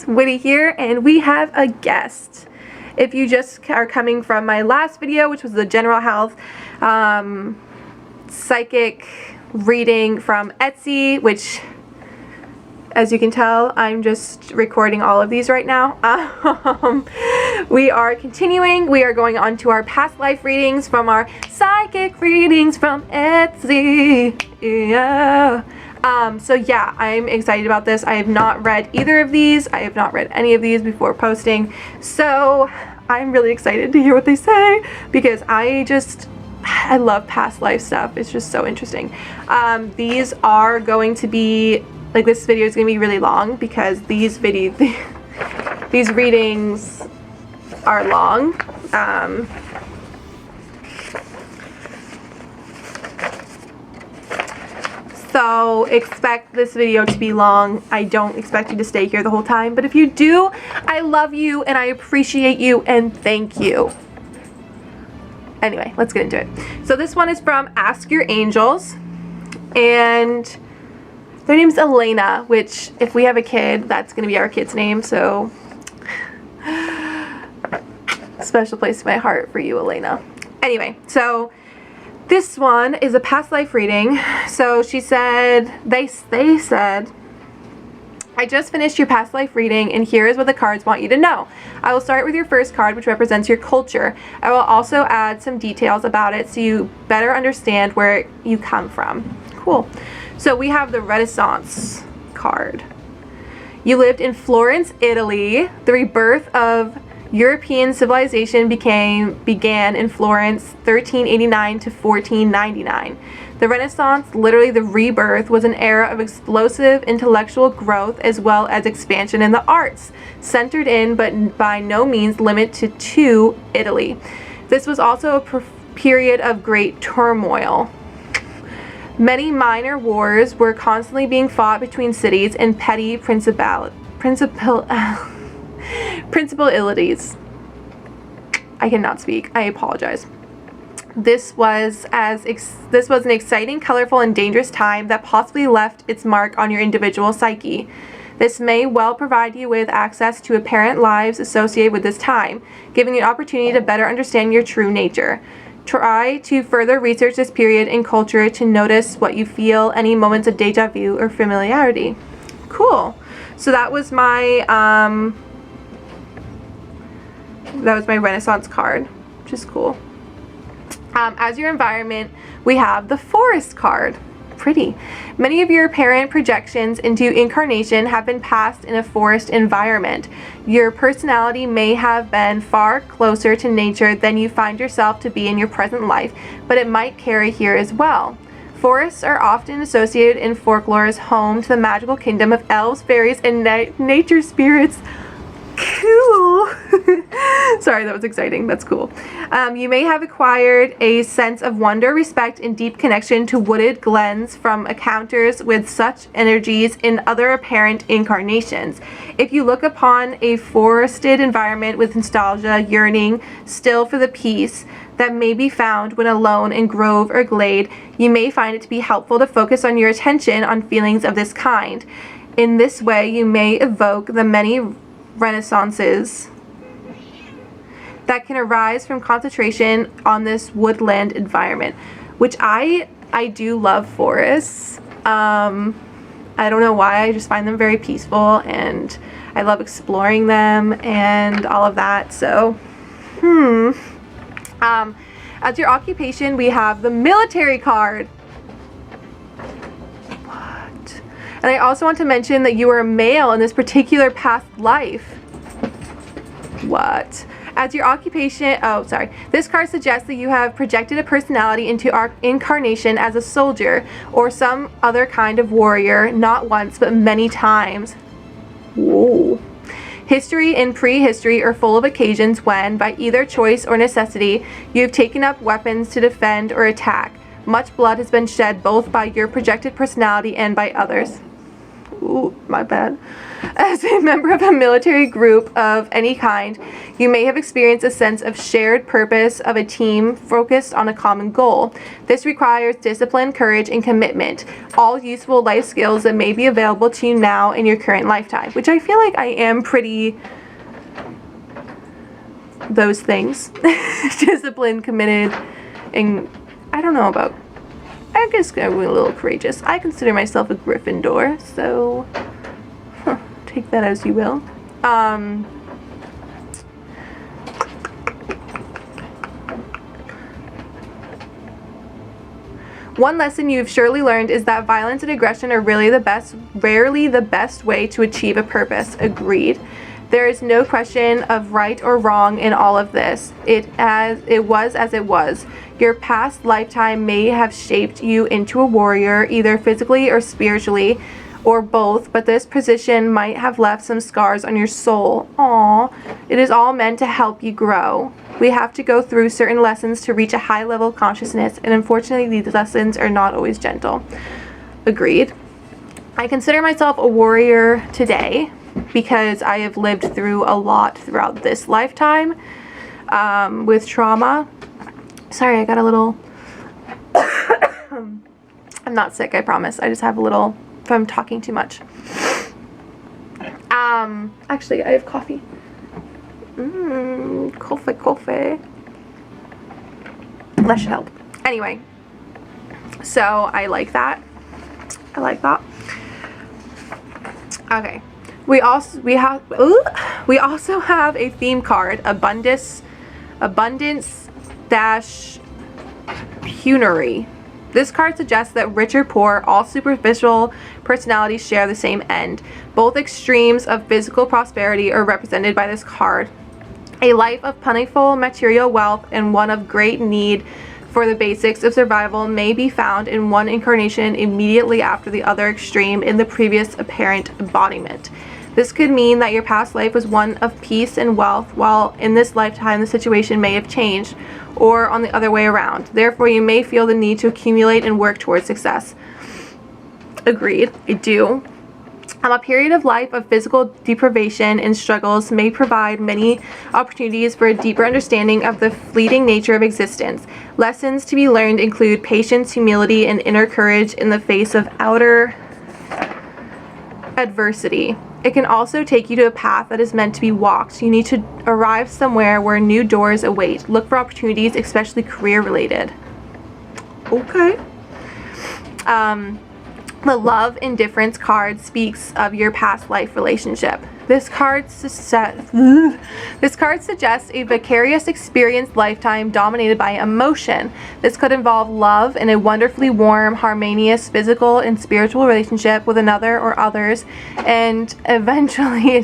Whitty here, and we have a guest. If you just are coming from my last video, which was the general health psychic reading from Etsy, which as you can tell, I'm just recording all of these right now. We are continuing. We are going on to our past life readings from our psychic readings from Etsy. Yeah. So yeah, I'm excited about this. I have not read either of these. I have not read any of these before posting. So I'm really excited to hear what they say because I love past life stuff. It's just so interesting. These are going to be, like, this video is going to be really long because these readings are long. So expect this video to be long. I don't expect you to stay here the whole time, but if you do, I love you and I appreciate you and thank you. Anyway, let's get into it. So this one is from Ask Your Angels, and their name's Elena, which if we have a kid, that's gonna be our kid's name, so special place in my heart for you, Elena. Anyway, so this one is a past life reading. So she said, they said, I just finished your past life reading and here is what the cards want you to know. I will start with your first card, which represents your culture. I will also add some details about it so you better understand where you come from. Cool. So we have the Renaissance card. You lived in Florence, Italy. The rebirth of European civilization began in Florence 1389 to 1499. The Renaissance, literally the rebirth, was an era of explosive intellectual growth as well as expansion in the arts, centered in but by no means limited to Italy. This was also a period of great turmoil. Many minor wars were constantly being fought between cities and petty principalities. I cannot speak. I apologize. This was an exciting, colorful, and dangerous time that possibly left its mark on your individual psyche. This may well provide you with access to apparent lives associated with this time, giving you an opportunity to better understand your true nature. Try to further research this period in culture to notice what you feel, any moments of deja vu or familiarity. Cool. So that was my Renaissance card, which is cool. As your environment, we have the Forest card. Pretty. Many of your apparent projections into incarnation have been passed in a forest environment. Your personality may have been far closer to nature than you find yourself to be in your present life, but it might carry here as well. Forests are often associated in folklore as home to the magical kingdom of elves, fairies, and nature spirits. Cool. Sorry, that was exciting. That's cool. You may have acquired a sense of wonder, respect, and deep connection to wooded glens from encounters with such energies in other apparent incarnations. If you look upon a forested environment with nostalgia, yearning still for the peace that may be found when alone in grove or glade, you may find it to be helpful to focus on your attention on feelings of this kind. In this way, you may evoke the many renaissances that can arise from concentration on this woodland environment, which I do love forests. I don't know why, I just find them very peaceful and I love exploring them and all of that. So as your occupation, we have the military card. And I also want to mention that you are a male in this particular past life. What? As your occupation, this card suggests that you have projected a personality into our incarnation as a soldier or some other kind of warrior, not once but many times. Whoa. History and prehistory are full of occasions when, by either choice or necessity, you have taken up weapons to defend or attack. Much blood has been shed both by your projected personality and by others. Ooh, my bad. As a member of a military group of any kind, you may have experienced a sense of shared purpose of a team focused on a common goal. This requires discipline, courage, and commitment, all useful life skills that may be available to you now in your current lifetime, which I feel like I am pretty those things. Disciplined, committed, and I don't know about, I guess I'm a little courageous. I consider myself a Gryffindor, so take that as you will. One lesson you've surely learned is that violence and aggression are rarely the best way to achieve a purpose. Agreed. There is no question of right or wrong in all of this. It was as it was. Your past lifetime may have shaped you into a warrior, either physically or spiritually, or both, but this position might have left some scars on your soul. Aww. It is all meant to help you grow. We have to go through certain lessons to reach a high level of consciousness, and unfortunately these lessons are not always gentle. Agreed. I consider myself a warrior today because I have lived through a lot throughout this lifetime with trauma. Sorry, I got a little I'm not sick, I promise. I just have a little from talking too much. Actually, I have coffee. Coffee. That should help. Anyway, so I like that. Okay. We also have a theme card, abundance dash penury. This card suggests that rich or poor, all superficial personalities share the same end. Both extremes of physical prosperity are represented by this card. A life of plentiful material wealth and one of great need for the basics of survival may be found in one incarnation immediately after the other extreme in the previous apparent embodiment. This could mean that your past life was one of peace and wealth, while in this lifetime the situation may have changed, or on the other way around. Therefore, you may feel the need to accumulate and work towards success. Agreed, I do. A period of life of physical deprivation and struggles may provide many opportunities for a deeper understanding of the fleeting nature of existence. Lessons to be learned include patience, humility, and inner courage in the face of outer adversity. It can also take you to a path that is meant to be walked. You need to arrive somewhere where new doors await. Look for opportunities, especially career-related. Okay. The love indifference card speaks of your past life relationship. This card suggests a vicarious experienced lifetime dominated by emotion. This could involve love in a wonderfully warm, harmonious physical and spiritual relationship with another or others, and eventually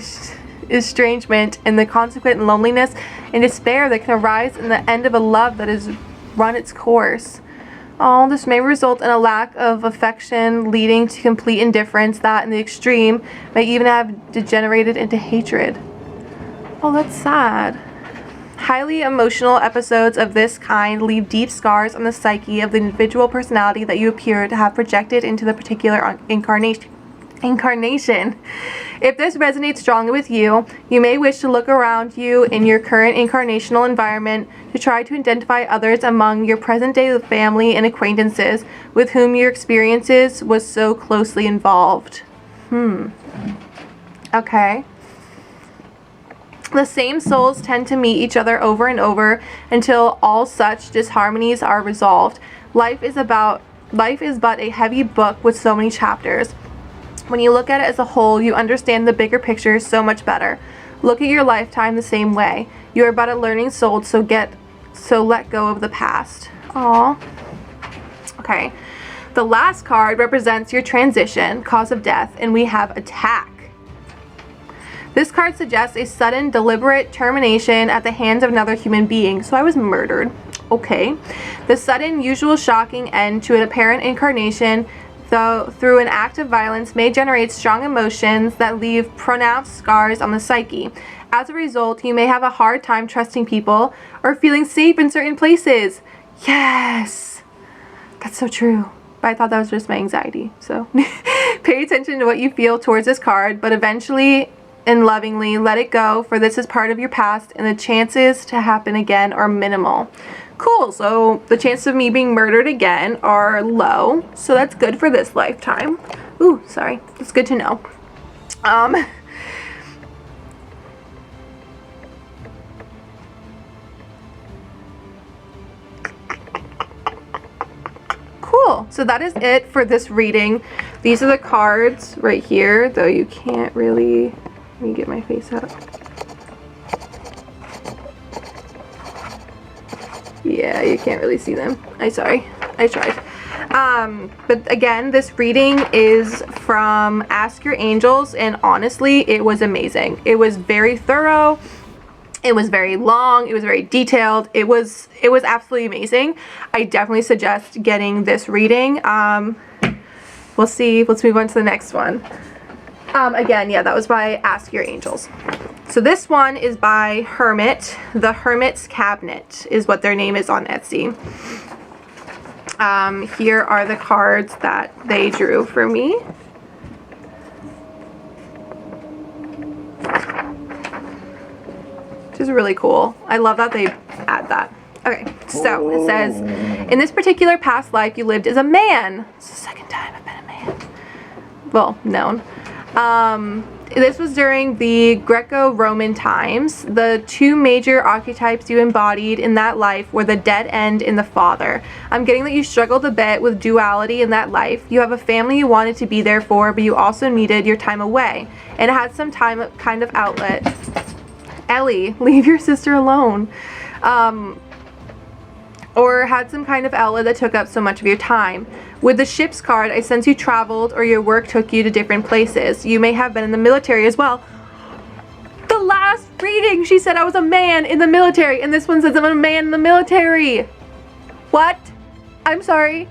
estrangement and the consequent loneliness and despair that can arise in the end of a love that has run its course. Oh, this may result in a lack of affection, leading to complete indifference that, in the extreme, may even have degenerated into hatred. Oh, that's sad. Highly emotional episodes of this kind leave deep scars on the psyche of the individual personality that you appear to have projected into the particular incarnation. If this resonates strongly with you, you may wish to look around you in your current incarnational environment to try to identify others among your present-day family and acquaintances with whom your experiences was so closely involved. Okay. The same souls tend to meet each other over and over until all such disharmonies are resolved. Life is but a heavy book with so many chapters. When you look at it as a whole, you understand the bigger picture so much better. Look at your lifetime the same way. You are but a learning soul, so let go of the past. Aww. Okay. The last card represents your transition, cause of death, and we have attack. This card suggests a sudden, deliberate termination at the hands of another human being. So I was murdered. Okay. The sudden, usual shocking end to an apparent incarnation through an act of violence may generate strong emotions that leave pronounced scars on the psyche. As a result, you may have a hard time trusting people or feeling safe in certain places. Yes! That's so true. but I thought that was just my anxiety. So pay attention to what you feel towards this card, but eventually and lovingly let it go, for this is part of your past and the chances to happen again are minimal. Cool, so the chances of me being murdered again are low, so that's good for this lifetime. Ooh, sorry, it's good to know. Cool, so that is it for this reading. These are the cards right here, though you can't really, let me get my face up. Yeah, you can't really see them. Sorry, I tried. But again, this reading is from Ask Your Angels, and honestly, it was amazing. It was very thorough. It was very long. It was very detailed. It was absolutely amazing. I definitely suggest getting this reading. We'll see. Let's move on to the next one. Again, yeah, that was by Ask Your Angels. So this one is by Hermit. The Hermit's Cabinet is what their name is on Etsy. Here are the cards that they drew for me. Which is really cool. I love that they add that. Okay, so it says, in this particular past life you lived as a man. It's the second time I've been a man. Well, known. This was during the Greco-Roman times. The two major archetypes you embodied in that life were the dead end and the father. I'm getting that you struggled a bit with duality in that life. You have a family you wanted to be there for, but you also needed your time away and had some time kind of outlet. Ellie, leave your sister alone. Or had some kind of outlet that took up so much of your time. With the ship's card, I sense you traveled or your work took you to different places. You may have been in the military as well. The last reading, she said I was a man in the military, and this one says I'm a man in the military. What? I'm sorry,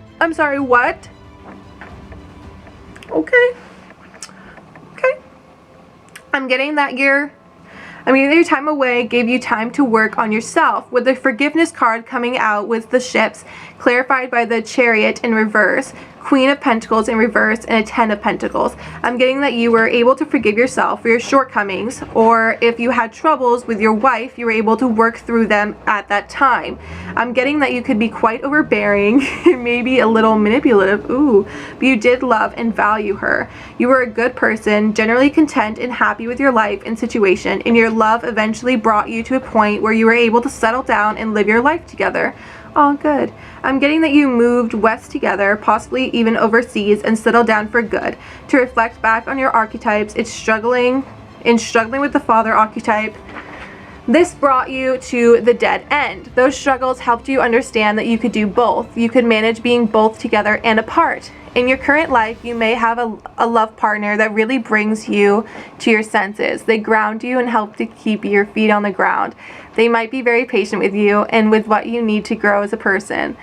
what? Okay. I'm getting that your time away gave you time to work on yourself, with the forgiveness card coming out with the ships, clarified by the Chariot in reverse, Queen of Pentacles in reverse, and a Ten of Pentacles. I'm getting that you were able to forgive yourself for your shortcomings, or if you had troubles with your wife, you were able to work through them at that time. I'm getting that you could be quite overbearing, maybe a little manipulative, but you did love and value her. You were a good person, generally content and happy with your life and situation, and your love eventually brought you to a point where you were able to settle down and live your life together. Oh, good. I'm getting that you moved west together, possibly even overseas, and settled down for good. To reflect back on your archetypes, it's struggling with the father archetype. This brought you to the dead end. Those struggles helped you understand that you could do both. You could manage being both together and apart. In your current life, you may have a love partner that really brings you to your senses. They ground you and help to keep your feet on the ground. They might be very patient with you and with what you need to grow as a person.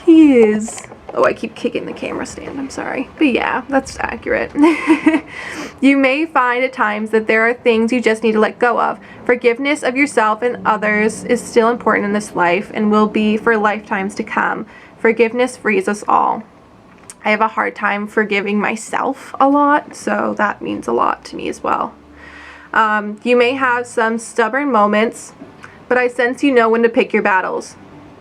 He is. Oh, I keep kicking the camera stand. I'm sorry. But yeah, that's accurate. You may find at times that there are things you just need to let go of. Forgiveness of yourself and others is still important in this life and will be for lifetimes to come. Forgiveness frees us all. I have a hard time forgiving myself a lot, so that means a lot to me as well. You may have some stubborn moments, but I sense you know when to pick your battles.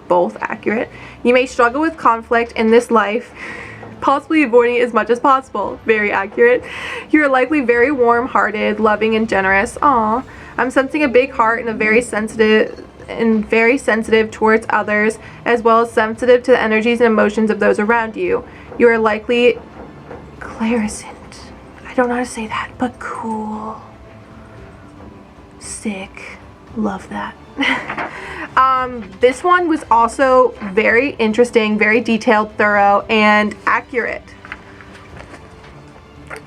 Both accurate. You may struggle with conflict in this life, possibly avoiding it as much as possible. Very accurate. You're likely very warm-hearted, loving, and generous. Aw. I'm sensing a big heart and very sensitive towards others, as well as sensitive to the energies and emotions of those around you. You are likely clairsentient. I don't know how to say that, but cool. Sick. Love that. This one was also very interesting, very detailed, thorough, and accurate.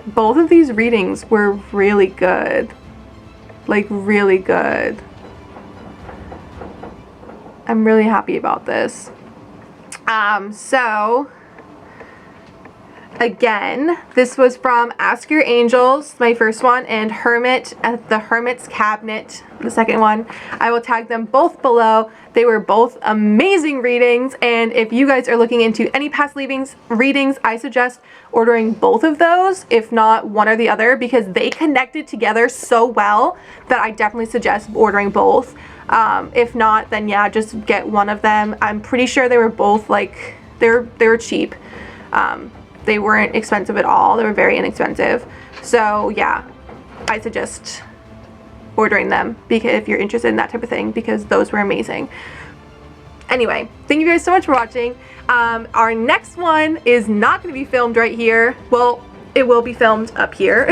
Both of these readings were really good. Like, really good. I'm really happy about this. So Again, this was from Ask Your Angels, my first one, and Hermit at the Hermit's Cabinet, the second one. I will tag them both below. They were both amazing readings, and if you guys are looking into any past readings, I suggest ordering both of those, if not one or the other, because they connected together so well that I definitely suggest ordering both. If not, then yeah, just get one of them. I'm pretty sure they were both like, they were cheap. They weren't expensive at all. They were very inexpensive. So yeah, I suggest ordering them because if you're interested in that type of thing, because those were amazing. Anyway, thank you guys so much for watching. Our next one is not going to be filmed right here. Well, it will be filmed up here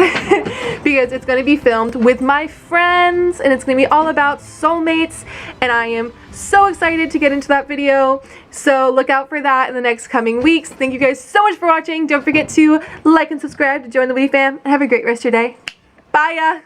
because it's going to be filmed with my friends, and it's going to be all about soulmates, and I am so excited to get into that video. So look out for that in the next coming weeks. Thank you guys so much for watching. Don't forget to like and subscribe to join the Wee fam, and have a great rest of your day. Bye!